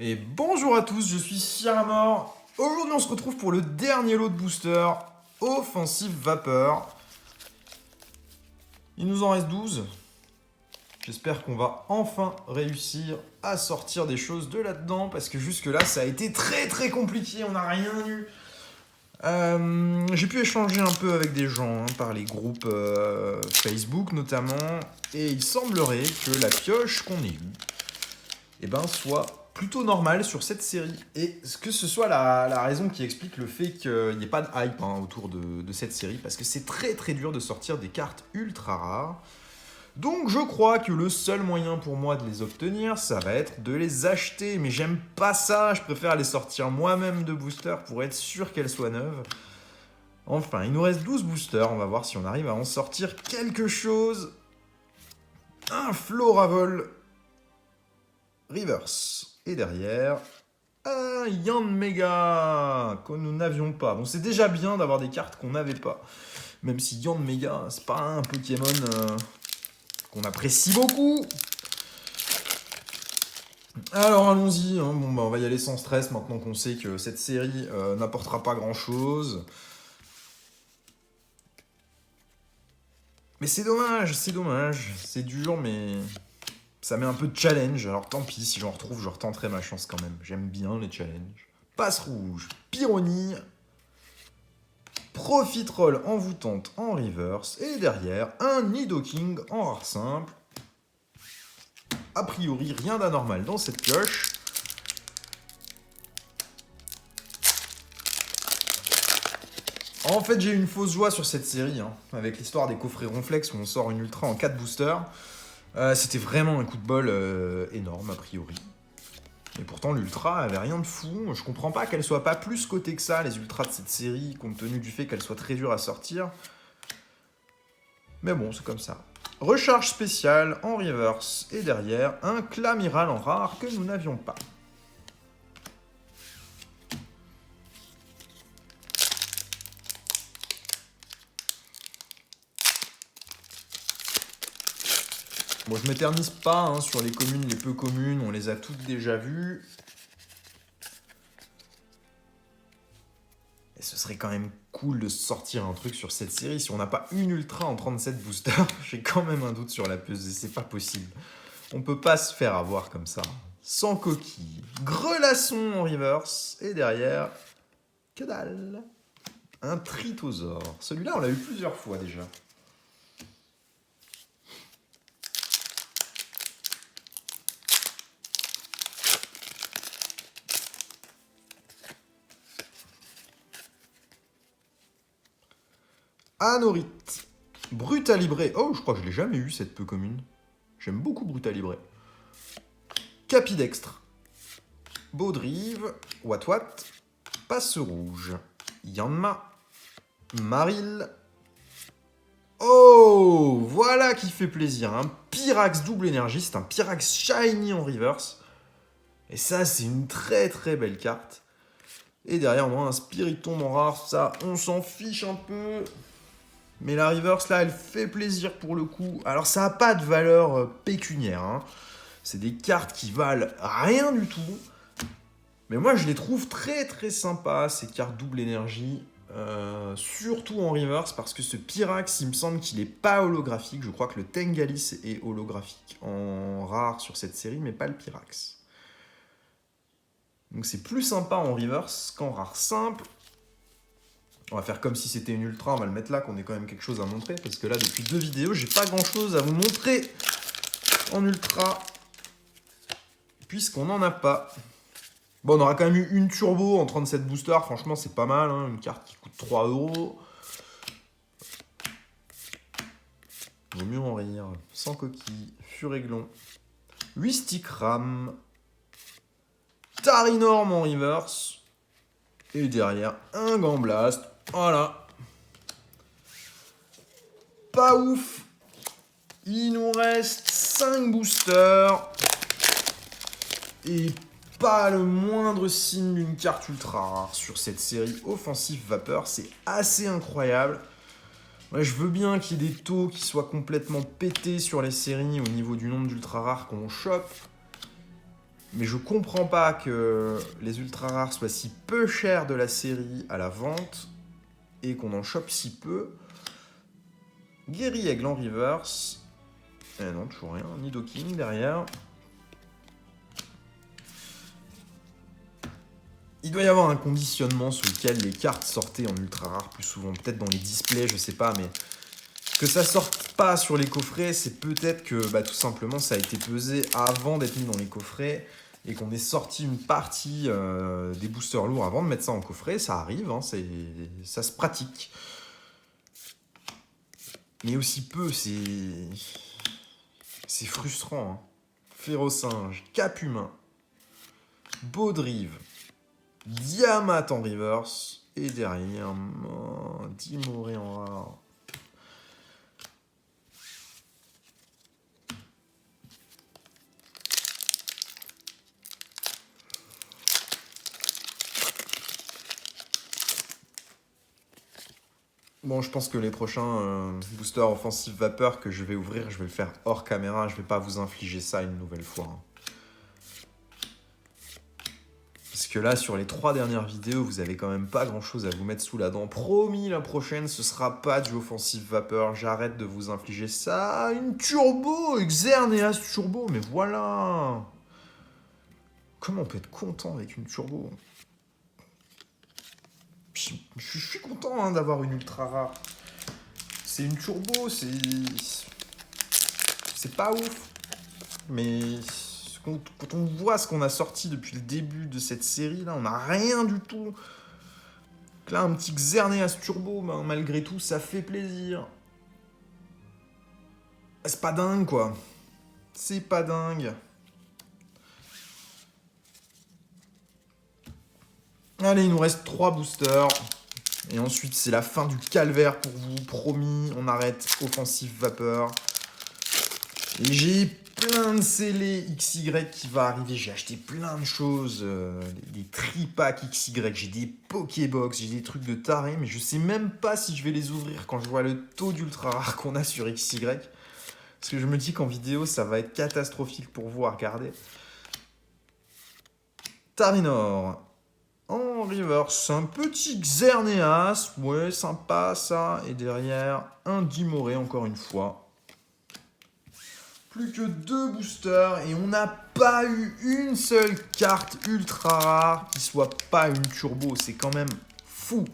Et bonjour à tous, je suis Firamore. Aujourd'hui on se retrouve pour le dernier lot de booster, Offensive Vapeur. Il nous en reste 12. J'espère qu'on va enfin réussir à sortir des choses de là-dedans, parce que jusque là ça a été très compliqué, on n'a rien eu. J'ai pu échanger un peu avec des gens par les groupes Facebook notamment, et il semblerait que la pioche qu'on ait eue soit plutôt normale sur cette série. Et que ce soit la raison qui explique le fait qu'il n'y ait pas de hype autour de cette série, parce que c'est très dur de sortir des cartes ultra rares. Donc je crois que le seul moyen pour moi de les obtenir, ça va être de les acheter. Mais j'aime pas ça, je préfère les sortir moi-même de boosters pour être sûr qu'elles soient neuves. Enfin, il nous reste 12 boosters, on va voir si on arrive à en sortir quelque chose. Un Floravol Reverse. Et derrière, un Yanmega que nous n'avions pas. Bon, c'est déjà bien d'avoir des cartes qu'on n'avait pas. Même si Yanmega, c'est pas un Pokémon qu'on apprécie beaucoup. Alors allons-y, on va y aller sans stress maintenant qu'on sait que cette série n'apportera pas grand-chose. Mais c'est dommage, c'est dur, mais ça met un peu de challenge. Alors tant pis, si j'en retrouve, je retenterai ma chance quand même. J'aime bien les challenges. Passe rouge, Pyronie, Profitroll envoûtante en reverse, et derrière, un Nidoking en rare simple. A priori, rien d'anormal dans cette pioche. En fait, j'ai eu une fausse joie sur cette série, avec l'histoire des coffrets Ronflex où on sort une ultra en 4 boosters. C'était vraiment un coup de bol énorme, a priori. Et pourtant, l'ultra avait rien de fou. Je comprends pas qu'elle soit pas plus cotée que ça, les ultras de cette série, compte tenu du fait qu'elle soit très dure à sortir. Mais bon, c'est comme ça. Recharge spéciale en reverse, et derrière, un Clamiral en rare que nous n'avions pas. Bon, je m'éternise pas sur les communes, les peu communes, on les a toutes déjà vues. Et ce serait quand même cool de sortir un truc sur cette série. Si on n'a pas une ultra en 37 boosters, j'ai quand même un doute sur la pesée, c'est pas possible. On peut pas se faire avoir comme ça. Sans coquille. Grelasson en reverse, et derrière, que dalle. Un Tritosaure. Celui-là, on l'a eu plusieurs fois déjà. Anorith. Brutalibré. Oh, je crois que je l'ai jamais eu, cette peu commune. J'aime beaucoup Brutalibré. Capidextre. Baudrive. Watwat. Passe rouge. Yanma. Maril. Oh, voilà qui fait plaisir. Un Pyrax double énergie. C'est un Pyrax shiny en reverse. Et ça, c'est une très belle carte. Et derrière, on a un Spiritomb en rare. Ça, on s'en fiche un peu. Mais la reverse, là, elle fait plaisir pour le coup. Alors, ça n'a pas de valeur pécuniaire. C'est des cartes qui valent rien du tout. Mais moi, je les trouve très sympas, ces cartes double énergie. Surtout en reverse, parce que ce Pyrax, il me semble qu'il n'est pas holographique. Je crois que le Tengalis est holographique en rare sur cette série, mais pas le Pyrax. Donc c'est plus sympa en reverse qu'en rare simple. On va faire comme si c'était une ultra, on va le mettre là, qu'on ait quand même quelque chose à montrer. Parce que là, depuis 2 vidéos, j'ai pas grand chose à vous montrer en ultra. Puisqu'on n'en a pas. Bon, on aura quand même eu une turbo en 37 boosters. Franchement, c'est pas mal. Une carte qui coûte 3 €. Vaut mieux en rire. Sans coquille. Furéglon. 8 stick RAM. Tarinorm en reverse. Et derrière, un Gamblaste. Voilà. Pas ouf. Il nous reste 5 boosters. Et pas le moindre signe d'une carte ultra rare sur cette série Offensive Vapeur. C'est assez incroyable. Ouais, je veux bien qu'il y ait des taux qui soient complètement pétés sur les séries au niveau du nombre d'ultra rares qu'on chope. Mais je comprends pas que les ultra rares soient si peu chers de la série à la vente et qu'on en chope si peu. Gary Aigle en reverse. Eh non, toujours rien. Nidoking derrière. Il doit y avoir un conditionnement sous lequel les cartes sortaient en ultra rare plus souvent. Peut-être dans les displays, je sais pas, mais que ça sorte pas sur les coffrets, c'est peut-être que tout simplement ça a été pesé avant d'être mis dans les coffrets et qu'on ait sorti une partie des boosters lourds avant de mettre ça en coffret. Ça arrive, hein, ça se pratique. Mais aussi peu, c'est frustrant. Hein. Férocinge, Cap Humain, Baudrive, Diamat en reverse, et derrière, Dimoré en rare. Bon, je pense que les prochains boosters offensive vapeur que je vais ouvrir, je vais le faire hors caméra. Je vais pas vous infliger ça une nouvelle fois. Hein. Parce que là, sur les 3 dernières vidéos, vous avez quand même pas grand-chose à vous mettre sous la dent. Promis, la prochaine, ce sera pas du offensive vapeur. J'arrête de vous infliger ça. Une turbo, Xerneas turbo, mais voilà. Comment on peut être content avec une turbo? Je suis content hein, d'avoir une ultra rare. C'est une turbo, c'est pas ouf. Mais quand on voit ce qu'on a sorti depuis le début de cette série, là, on n'a rien du tout. Là, un petit Xerneas turbo, malgré tout, ça fait plaisir. C'est pas dingue, quoi. C'est pas dingue. Allez, il nous reste 3 boosters. Et ensuite, c'est la fin du calvaire pour vous. Promis, on arrête offensive vapeur. Et j'ai plein de scellés XY qui va arriver. J'ai acheté plein de choses. Des tripacks XY. J'ai des Pokébox. J'ai des trucs de taré. Mais je sais même pas si je vais les ouvrir quand je vois le taux d'ultra rare qu'on a sur XY. Parce que je me dis qu'en vidéo, ça va être catastrophique pour vous à regarder. Tarinor. En reverse, un petit Xerneas. Ouais, sympa ça. Et derrière, un Dimoré encore une fois. Plus que 2 boosters. Et on n'a pas eu une seule carte ultra rare qui soit pas une turbo. C'est quand même fou.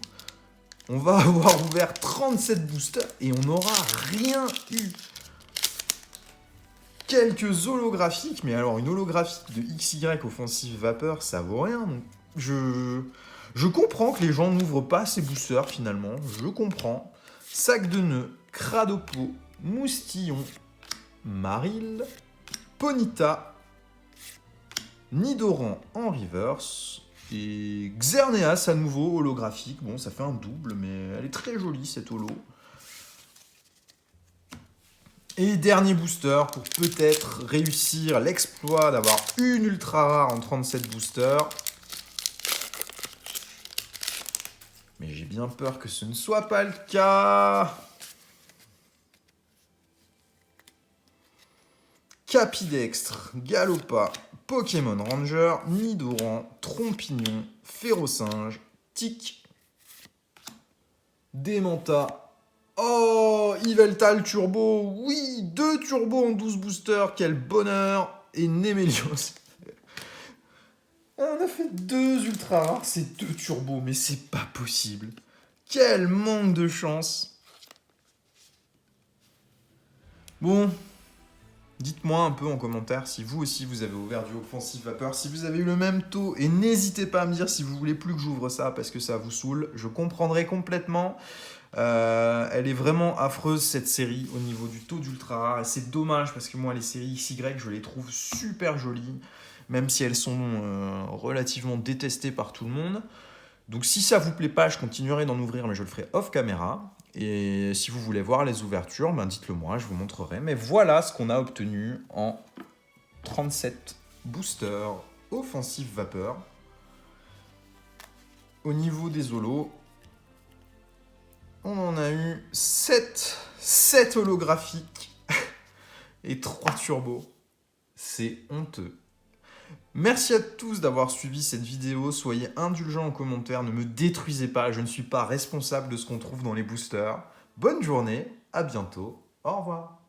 On va avoir ouvert 37 boosters et on n'aura rien eu. Quelques holographiques. Mais alors, une holographique de XY offensive vapeur, ça vaut rien. Donc, je comprends que les gens n'ouvrent pas ces boosters finalement, je comprends. Sac de nœuds, Cradopo, Moustillon, Maril, Ponyta, Nidoran en reverse et Xerneas à nouveau holographique. Bon, ça fait un double, mais elle est très jolie cette holo. Et dernier booster pour peut-être réussir l'exploit d'avoir une ultra rare en 37 boosters. Mais j'ai bien peur que ce ne soit pas le cas. Capidextre, Galopa, Pokémon Ranger, Nidoran, Trompignon, Férocinge, Tic, Démenta. Oh, Yveltal Turbo. Oui, 2 turbos en 12 boosters. Quel bonheur. Et Némélios. On a fait 2 ultra rares, c'est 2 turbos, mais c'est pas possible. Quel manque de chance. Bon, dites-moi un peu en commentaire si vous aussi vous avez ouvert du offensive vapeur, si vous avez eu le même taux, et n'hésitez pas à me dire si vous voulez plus que j'ouvre ça parce que ça vous saoule. Je comprendrai complètement. Elle est vraiment affreuse cette série au niveau du taux d'ultra rare et c'est dommage parce que moi les séries XY je les trouve super jolies. Même si elles sont relativement détestées par tout le monde. Donc si ça vous plaît pas, je continuerai d'en ouvrir, mais je le ferai off caméra. Et si vous voulez voir les ouvertures, dites-le moi, je vous montrerai. Mais voilà ce qu'on a obtenu en 37 boosters offensive vapeur. Au niveau des holos, on en a eu 7 holographiques et 3 turbos. C'est honteux. Merci à tous d'avoir suivi cette vidéo. Soyez indulgents en commentaire. Ne me détruisez pas. Je ne suis pas responsable de ce qu'on trouve dans les boosters. Bonne journée. À bientôt. Au revoir.